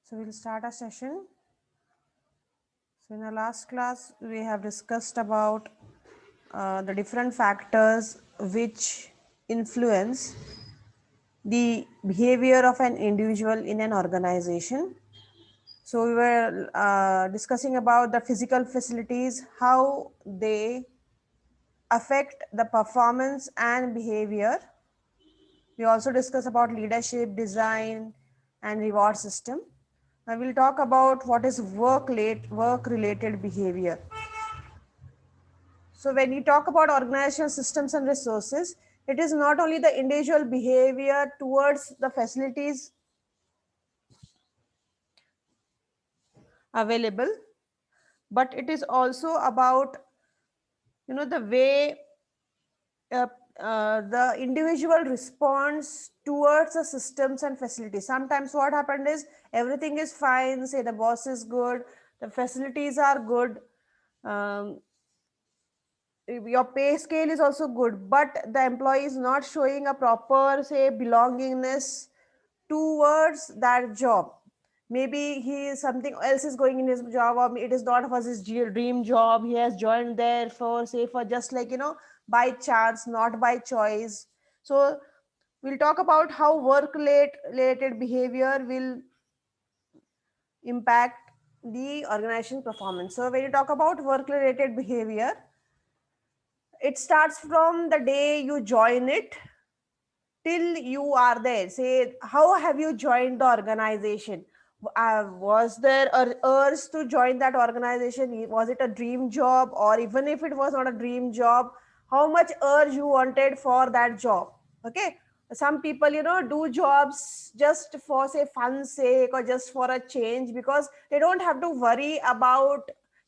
So we'll start our session. So in our last class, we have discussed about the different factors which influence the behavior of an individual in an organization. So we were discussing about the physical facilities, how they affect the performance and behavior. We also discuss about leadership, design, and reward system. Now we'll talk about what is work related behavior. So when you talk about organizational systems and resources, it is not only the individual behavior towards the facilities available, but it is also about the way uh, the individual responds towards the systems and facilities. Sometimes what happened is everything is fine, say the boss is good, the facilities are good, um, your pay scale is also good, but the employee is not showing a proper, say, belongingness towards that job. Maybe he is something else is going in his job, or it is not for his dream job. He has joined there for, say, for just like by chance, not by choice. So we'll talk about how work related behavior will impact the organization performance. So when you talk about work related behavior, it starts from the day you join it till you are there. Say, how have you joined the organization? Was there a urge to join that organization? Was it a dream job? Or even if it was not a dream job, how much urge you wanted for that job? Okay. Some people, do jobs just for, say, fun sake or just for a change, because they don't have to worry about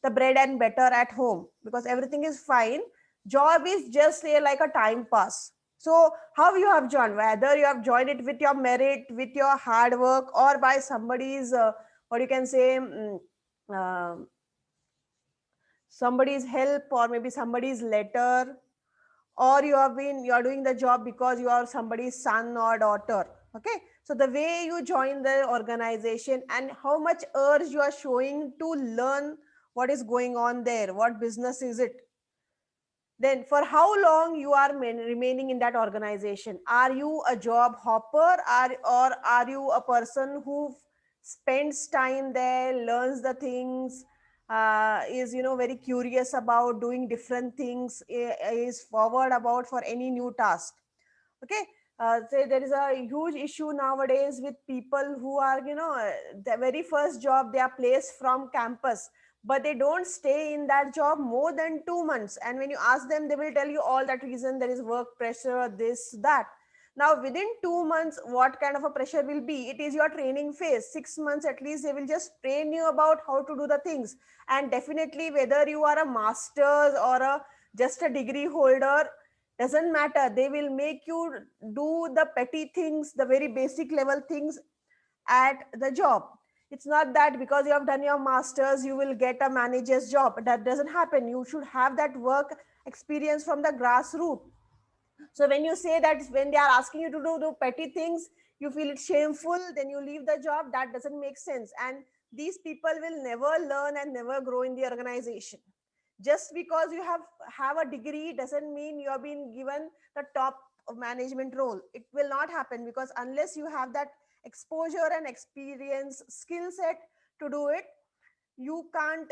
the bread and butter at home because everything is fine. Job is just, say, like a time pass. So how you have joined, whether you have joined it with your merit, with your hard work, or by somebody's what you can say, somebody's help, or maybe somebody's letter, or you are doing the job because you are somebody's son or daughter. Okay, so the way you join the organization and how much urge you are showing to learn what is going on there, what business is it, then for how long you are remaining in that organization. Are you a job hopper, or are you a person who spends time there, learns the things, is very curious about doing different things, is forward about for any new task. Okay. Say there is a huge issue nowadays with people who are, the very first job they are placed from campus, but they don't stay in that job more than 2 months. And when you ask them, they will tell you all that reason, there is work pressure, this, that. Now, within 2 months, what kind of a pressure will be? It is your training phase. 6 months at least, they will just train you about how to do the things. And definitely, whether you are a master's or just a degree holder, doesn't matter. They will make you do the petty things, the very basic level things at the job. It's not that because you have done your masters you will get a manager's job. That doesn't happen. You should have that work experience from the grassroots. So when you say that, when they are asking you to do petty things, you feel it shameful, then you leave the job. That doesn't make sense. And these people will never learn and never grow in the organization. Just because you have a degree doesn't mean you have been given the top management role. It will not happen, because unless you have that exposure and experience skill set to do it, you can't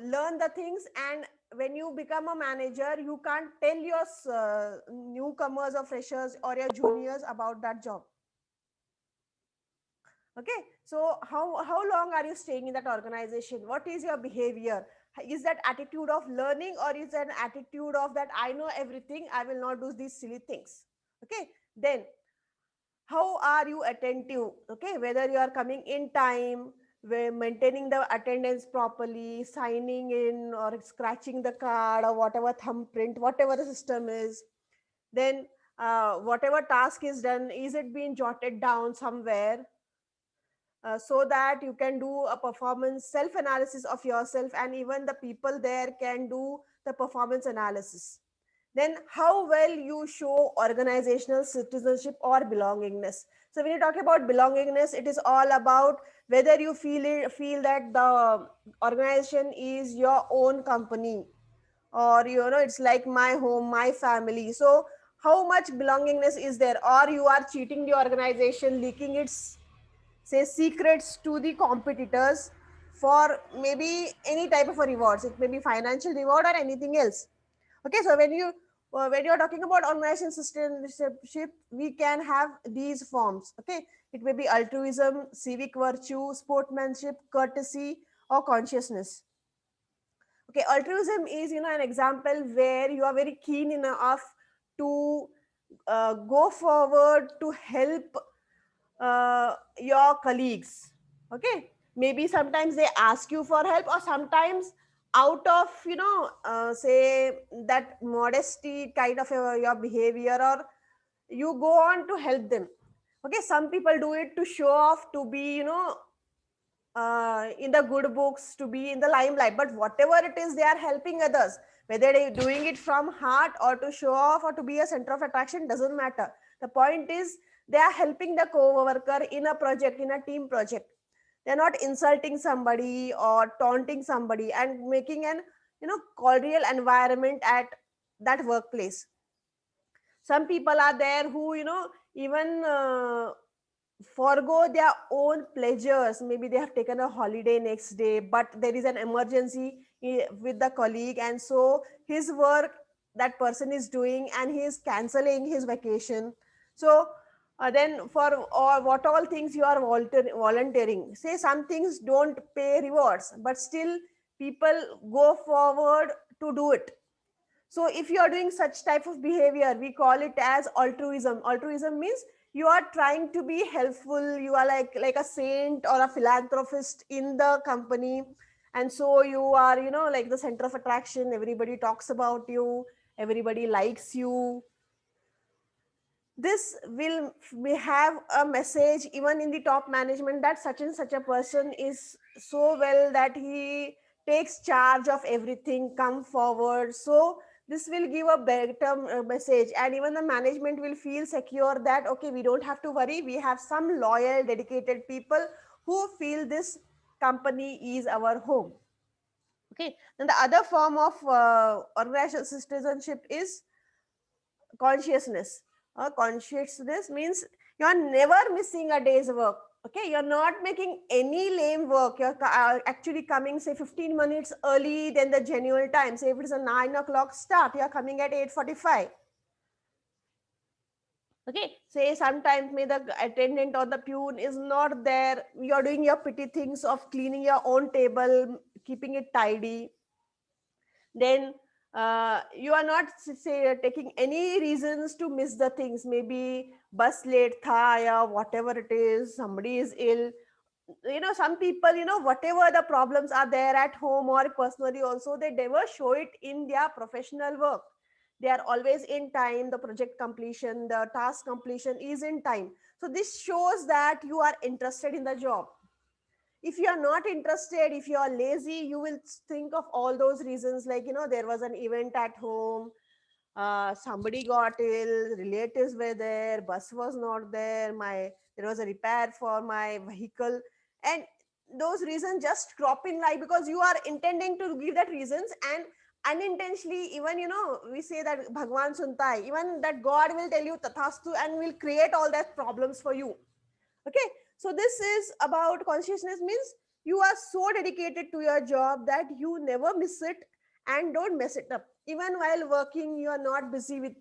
learn the things. And when you become a manager, you can't tell your newcomers or freshers or your juniors about that job. Okay, so how long are you staying in that organization? What is your behavior? Is that attitude of learning, or is that an attitude of that I know everything, I will not do these silly things? Okay, then how are you attentive? Okay, whether you are coming in time, maintaining the attendance properly, signing in or scratching the card or whatever thumbprint, whatever the system is. Then whatever task is done, is it being jotted down somewhere, so that you can do a performance self analysis of yourself, and even the people there can do the performance analysis. Then how well you show organizational citizenship or belongingness. So when you talk about belongingness, it is all about whether you feel that the organization is your own company, or it's like my home, my family. So how much belongingness is there, or you are cheating the organization, leaking its, say, secrets to the competitors for maybe any type of a rewards. It may be financial reward or anything else. Okay, so when you're talking about organization citizenship, we can have these forms. Okay, it may be altruism, civic virtue, sportsmanship, courtesy, or consciousness. Okay, altruism is an example where you are very keen enough to go forward to help your colleagues. Okay, maybe sometimes they ask you for help, or sometimes out of say that modesty kind of your behavior, or you go on to help them. Okay, some people do it to show off, to be in the good books, to be in the limelight. But whatever it is, they are helping others, whether they are doing it from heart or to show off or to be a center of attraction, doesn't matter. The point is, they are helping the co-worker in a project, in a team project. They're not insulting somebody or taunting somebody, and making an cordial environment at that workplace. Some people are there who even forgo their own pleasures. Maybe they have taken a holiday next day, but there is an emergency with the colleague, and so his work that person is doing, and he is canceling his vacation. So then for or what all things you are volunteering, say some things don't pay rewards, but still people go forward to do it. So if you are doing such type of behavior, we call it as altruism. Altruism means you are trying to be helpful, you are like a saint or a philanthropist in the company, and so you are like the center of attraction. Everybody talks about you, everybody likes you. This will have a message even in the top management, that such and such a person is so well that he takes charge of everything, come forward. So this will give a better message, and even the management will feel secure that okay, we don't have to worry, we have some loyal dedicated people who feel this company is our home. Okay, then the other form of organizational citizenship is consciousness. Consciousness means you're never missing a day's work. Okay, you're not making any lame work. You're actually coming, say, 15 minutes early than the genuine time. Say if it's a 9 o'clock start, you're coming at 8:45. Okay, say sometimes may the attendant or the peon is not there. You're doing your petty things of cleaning your own table, keeping it tidy. Then you are not say taking any reasons to miss the things. Maybe bus late tha, ya whatever it is, somebody is ill. Some people, whatever the problems are there at home or personally also, they never show it in their professional work. They are always in time. The project completion, the task completion is in time. So this shows that you are interested in the job. If you are not interested, if you are lazy, you will think of all those reasons, like there was an event at home, somebody got ill, relatives were there, bus was not there, my there was a repair for my vehicle, and those reasons just crop in like, because you are intending to give that reasons, and unintentionally, even we say that bhagwan sunta hai, even that god will tell you tathastu and will create all that problems for you. Okay, so this is about consciousness means you are so dedicated to your job that you never miss it and don't mess it up. Even while working, you are not busy with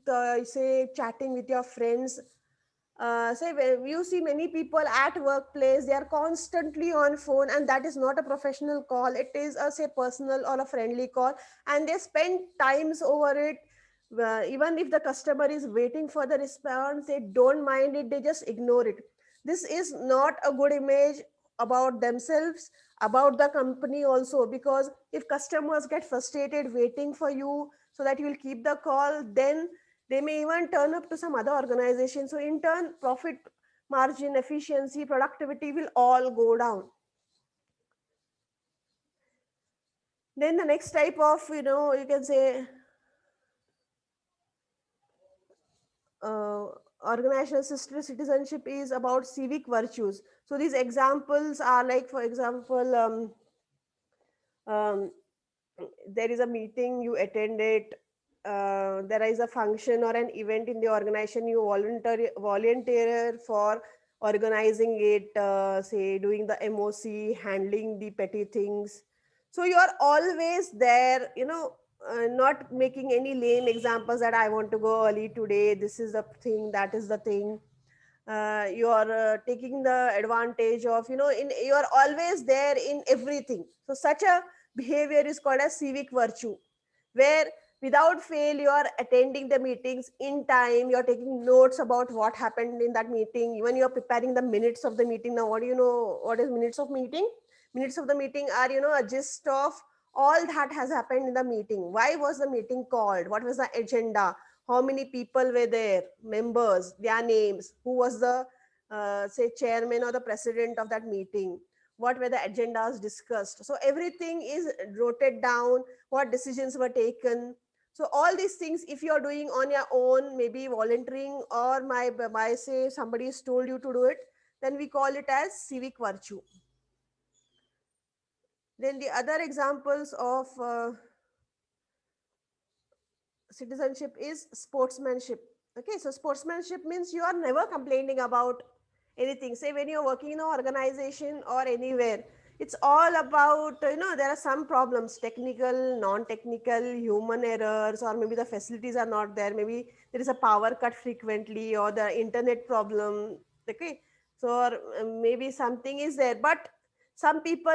say chatting with your friends. Say when you see many people at workplace, they are constantly on phone, and that is not a professional call, it is a say personal or a friendly call, and they spend times over it. Even if the customer is waiting for the response, they don't mind it, they just ignore it. This is not a good image about themselves, about the company also, because if customers get frustrated waiting for you so that you will keep the call, then they may even turn up to some other organization. So in turn, profit margin, efficiency, productivity will all go down. Then the next type of, you can say, uh, organizational citizenship is about civic virtues. So these examples are like, for example, um, there is a meeting you attended, there is a function or an event in the organization, you volunteer for organizing it, say doing the MOC, handling the petty things. So you are always there, not making any lame examples that I want to go early today, this is the thing, that is the thing. You are taking the advantage of, you are always there in everything. So such a behavior is called as civic virtue, where without fail you are attending the meetings in time, you're taking notes about what happened in that meeting, even you're preparing the minutes of the meeting. Now what do you know what is minutes of meeting? Minutes of the meeting are, a gist of all that has happened in the meeting. Why was the meeting called? What was the agenda? How many people were there? Members, their names, who was the say chairman or the president of that meeting? What were the agendas discussed? So everything is noted down, what decisions were taken. So all these things, if you're doing on your own, maybe volunteering, or by say somebody has told you to do it, then we call it as civic virtue. Then the other examples of citizenship is sportsmanship. Okay, so sportsmanship means you are never complaining about anything. Say when you're working in an organization or anywhere, it's all about, there are some problems, technical, non-technical, human errors, or maybe the facilities are not there, maybe there is a power cut frequently, or the internet problem. Okay, so or maybe something is there, but some people,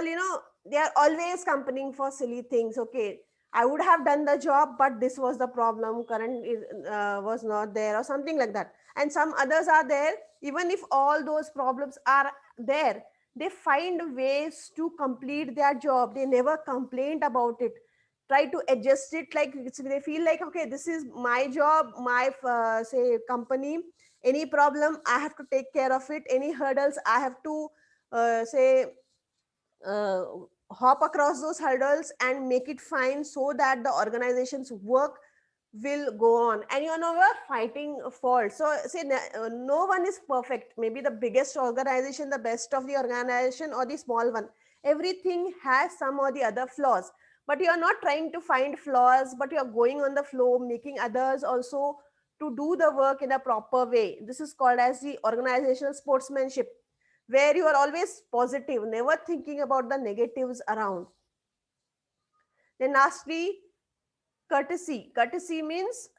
they are always complaining for silly things. Okay, I would have done the job, but this was the problem. Current was not there, or something like that. And some others are there, even if all those problems are there, they find ways to complete their job. They never complained about it. Try to adjust it, like they feel like, okay, this is my job, my say company. Any problem, I have to take care of it. Any hurdles, I have to say uh, hop across those hurdles and make it fine, so that the organization's work will go on. And you're never fighting a fault. So say no one is perfect, maybe the biggest organization, the best of the organization, or the small one, everything has some or the other flaws. But you're not trying to find flaws, but you're going on the flow, making others also to do the work in a proper way. This is called as the organizational sportsmanship, where you are always positive, never thinking about the negatives around. Then lastly, courtesy. Courtesy means,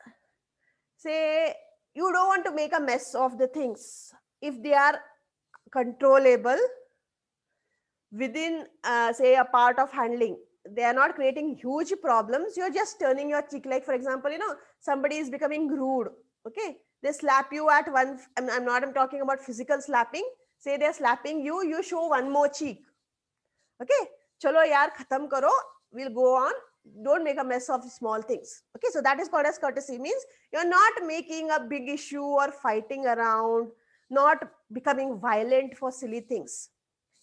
say, you don't want to make a mess of the things. If they are controllable within, say, a part of handling, they are not creating huge problems, you're just turning your cheek. Like, for example, somebody is becoming rude. Okay, they slap you at one. I'm talking about physical slapping. Say they're slapping you, you show one more cheek. Okay, chalo yaar khatam karo, we'll go on, don't make a mess of small things. Okay, so that is called as courtesy, means you're not making a big issue or fighting around, not becoming violent for silly things,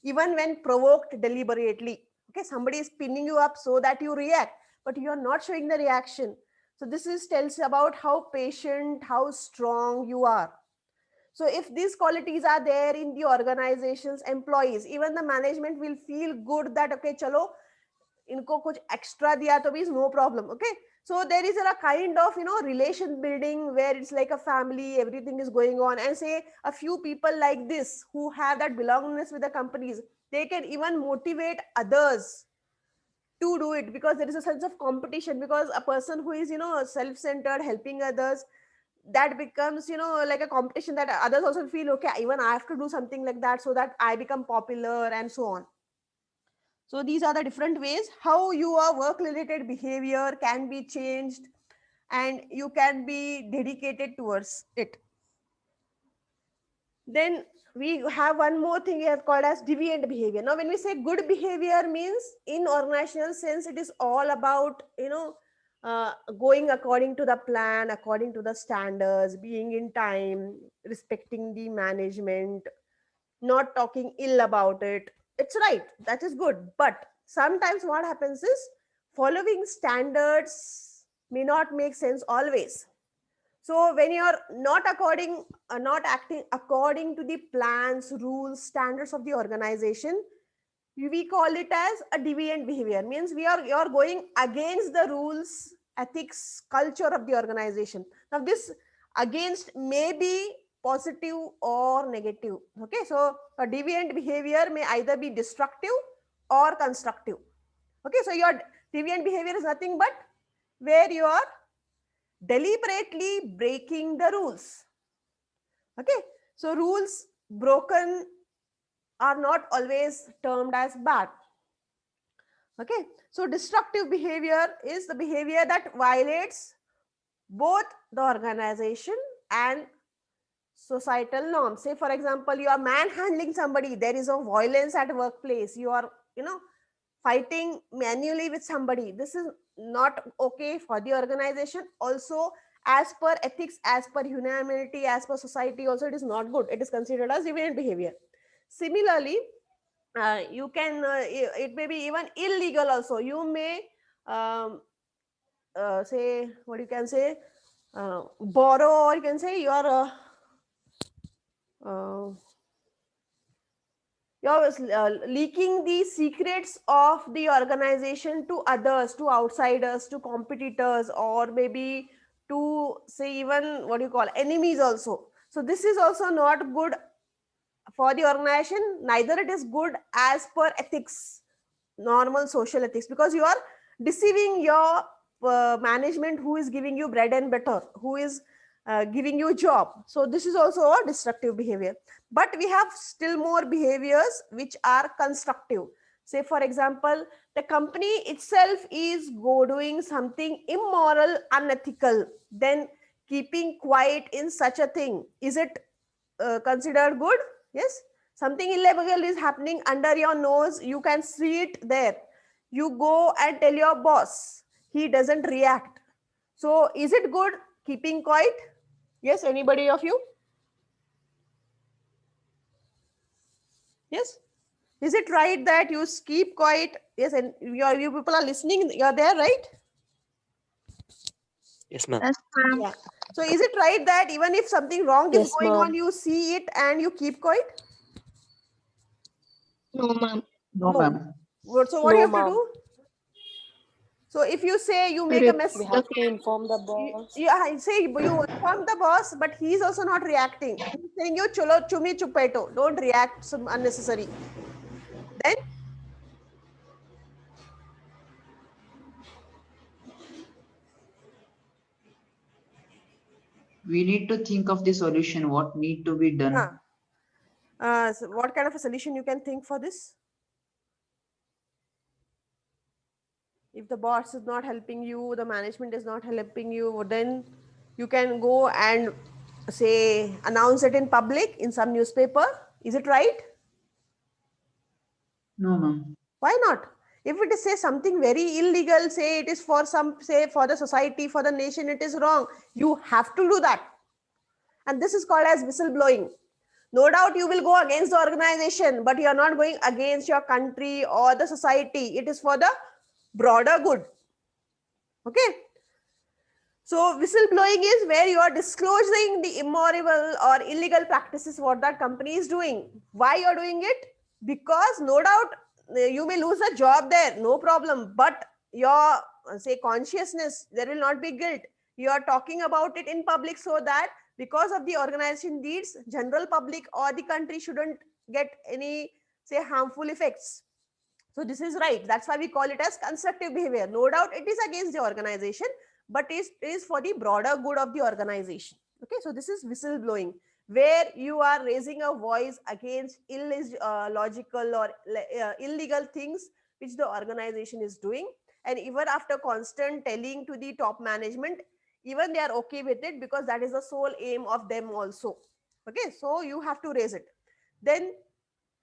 even when provoked deliberately. Okay, somebody is pinning you up so that you react, but you're not showing the reaction. So this is tells about how patient, how strong you are. So if these qualities are there in the organization's employees, even the management will feel good that, okay, chalo, इनको कुछ extra दिया तो भी is no problem. Okay, so there is a kind of, relation building, where it's like a family, everything is going on. And say a few people like this who have that belongingness with the companies, they can even motivate others to do it, because there is a sense of competition. Because a person who is, self-centered, helping others, that becomes, like a competition, that others also feel, okay, even I have to do something like that, so that I become popular, and so on. So these are the different ways how your work related behavior can be changed, and you can be dedicated towards it. Then we have one more thing we have called as deviant behavior. Now when we say good behavior, means in organizational sense, it is all about, going according to the plan, according to the standards, being in time, respecting the management, not talking ill about it. It's right, that is good. But sometimes what happens is, following standards may not make sense always. So when you're not acting according to the plans, rules, standards of the organization, we call it as a deviant behavior. Means you're going against the rules, ethics, culture of the organization. Now this against may be positive or negative. Okay, so a deviant behavior may either be destructive or constructive. Okay, so your deviant behavior is nothing but where you are deliberately breaking the rules. Okay, so rules broken are not always termed as bad. Okay, so destructive behavior is the behavior that violates both the organization and societal norms. Say for example, you are manhandling somebody, there is a violence at workplace, you are fighting manually with somebody. This is not okay for the organization. Also, as per ethics, as per humanity, as per society, also it is not good. It is considered as deviant behavior. Similarly, you can it may be even illegal also. You may um, say, what you can say, borrow, or you can say uh, you're leaking the secrets of the organization to others, to outsiders, to competitors, or maybe to, say, even what you call enemies also. So this is also not good for the organization. Neither it is good as per ethics, normal social ethics, because you are deceiving your management, who is giving you bread and butter, who is giving you a job. So this is also a destructive behavior. But we have still more behaviors which are constructive. Say for example, the company itself is doing something immoral, unethical, then keeping quiet in such a thing, is it considered good? Yes. Something illegal is happening under your nose, you can see it there, you go and tell your boss, he doesn't react. So is it good keeping quiet? Yes, anybody of you? Yes. Is it right that you keep quiet? Yes, and you people are listening, you're there, right? Yes, ma'am. Yes, ma'am. Yeah. So is it right that even if something wrong is Yes, going on, ma'am. you see it and you keep quiet? No, ma'am. No, No. ma'am. So what do you No, have to ma'am. do? So if you say you make a Report mess, We the have to inform the boss. I say you inform the boss, but he's also not reacting. He's saying you chulo chumi chupeto. Don't react some unnecessary. Then We need to think of the solution, what need to be done. so what kind of a solution you can think for this? If the boss is not helping you, the management is not helping you, then you can go and say announce it in public in some newspaper. Is it right? No, ma'am. Why not? If it is, say, something very illegal, say it is for some, say for the society, for the nation, it is wrong, you have to do that. And this is called as whistleblowing. No doubt you will go against the organization, but you are not going against your country or the society. It is for the broader good. Okay. So whistleblowing is where you are disclosing the immoral or illegal practices what that company is doing. Why you are doing it? Because no doubt you may lose a job there, no problem. But your, say, consciousness, there will not be guilt. You are talking about it in public so that because of the organization needs, general public or the country shouldn't get any, say, harmful effects. So this is right. That's why we call it as constructive behavior. No doubt it is against the organization, but it is for the broader good of the organization. Okay, so this is whistleblowing, where you are raising a voice against illogical or illegal things which the organization is doing. And even after constant telling to the top management, even they are okay with it because that is the sole aim of them also. Okay, so you have to raise it. Then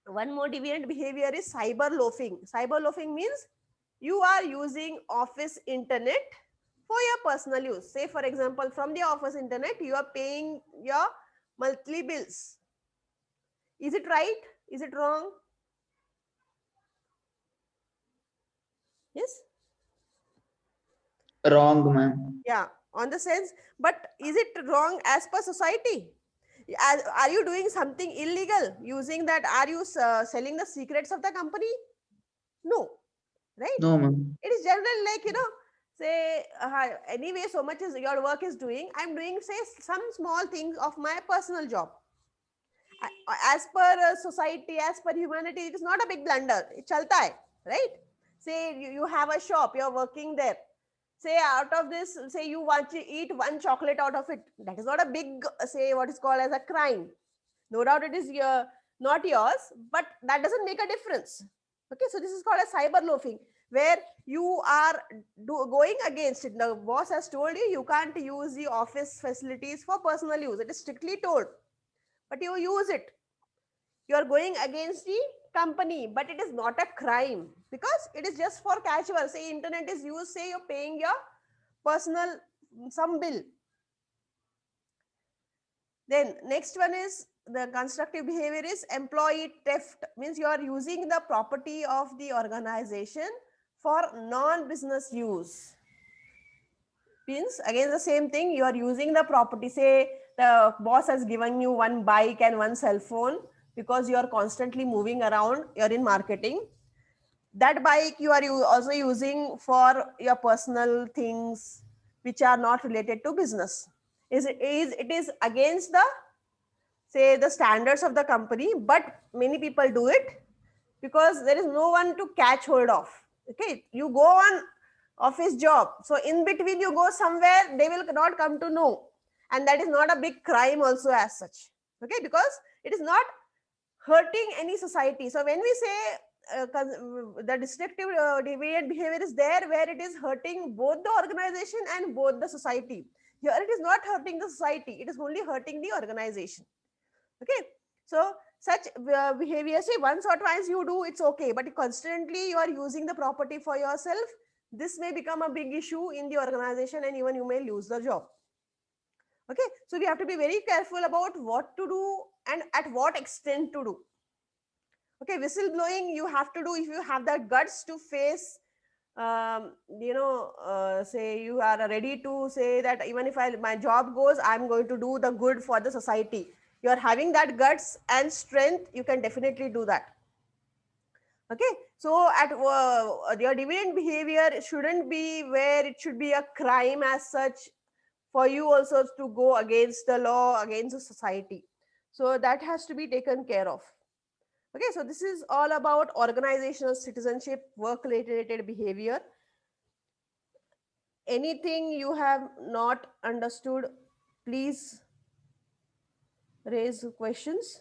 one more deviant behavior is cyber loafing. Cyber loafing means you are using office internet for your personal use. Say for example, from the office internet you are paying your monthly bills. Is it right? Is it wrong? Yes. Wrong, ma'am. Yeah, on the sense, but is it wrong as per society? Are you doing something illegal using that? Are you selling the secrets of the company? No, right? No, ma'am. It is general, like, say, anyway, so much as your work is doing, I'm doing, say, some small things of my personal job. As per society, as per humanity, it is not a big blunder. It chalta hai, right? Say you have a shop, you're working there. Say out of this, say you want to eat one chocolate out of it. That is not a big, say, what is called as a crime. No doubt it is not yours, but that doesn't make a difference. Okay, so this is called a cyber loafing, where you are going against it. The boss has told you you can't use the office facilities for personal use. It is strictly told, but you use it. You are going against the company, but it is not a crime because it is just for casual. Say internet is used, say you're paying your personal some bill. Then next one is the constructive behavior is employee theft, means you are using the property of the organization for non-business use. Means again the same thing, you are using the property. Say the boss has given you one bike and one cell phone because you are constantly moving around, you're in marketing. That bike you are also using for your personal things which are not related to business. It is against the, say, the standards of the company, but many people do it because there is no one to catch hold of. Okay, you go on office job, so in between you go somewhere, they will not come to know, and that is not a big crime also as such. Okay, because it is not hurting any society. So when we say the destructive deviant behavior is there where it is hurting both the organization and both the society. Here it is not hurting the society, it is only hurting the organization. Okay, so such behavior, say once or twice you do, it's okay, but constantly you are using the property for yourself, this may become a big issue in the organization and even you may lose the job. Okay, so we have to be very careful about what to do and at what extent to do. Okay, whistleblowing you have to do if you have the guts to face, say you are ready to say that even if my job goes, I'm going to do the good for the society. You are having that guts and strength, you can definitely do that. Okay, so at your deviant behavior shouldn't be where it should be a crime as such for you also to go against the law, against the society. So that has to be taken care of. Okay, so this is all about organizational citizenship, work related behavior. Anything you have not understood, please raise questions.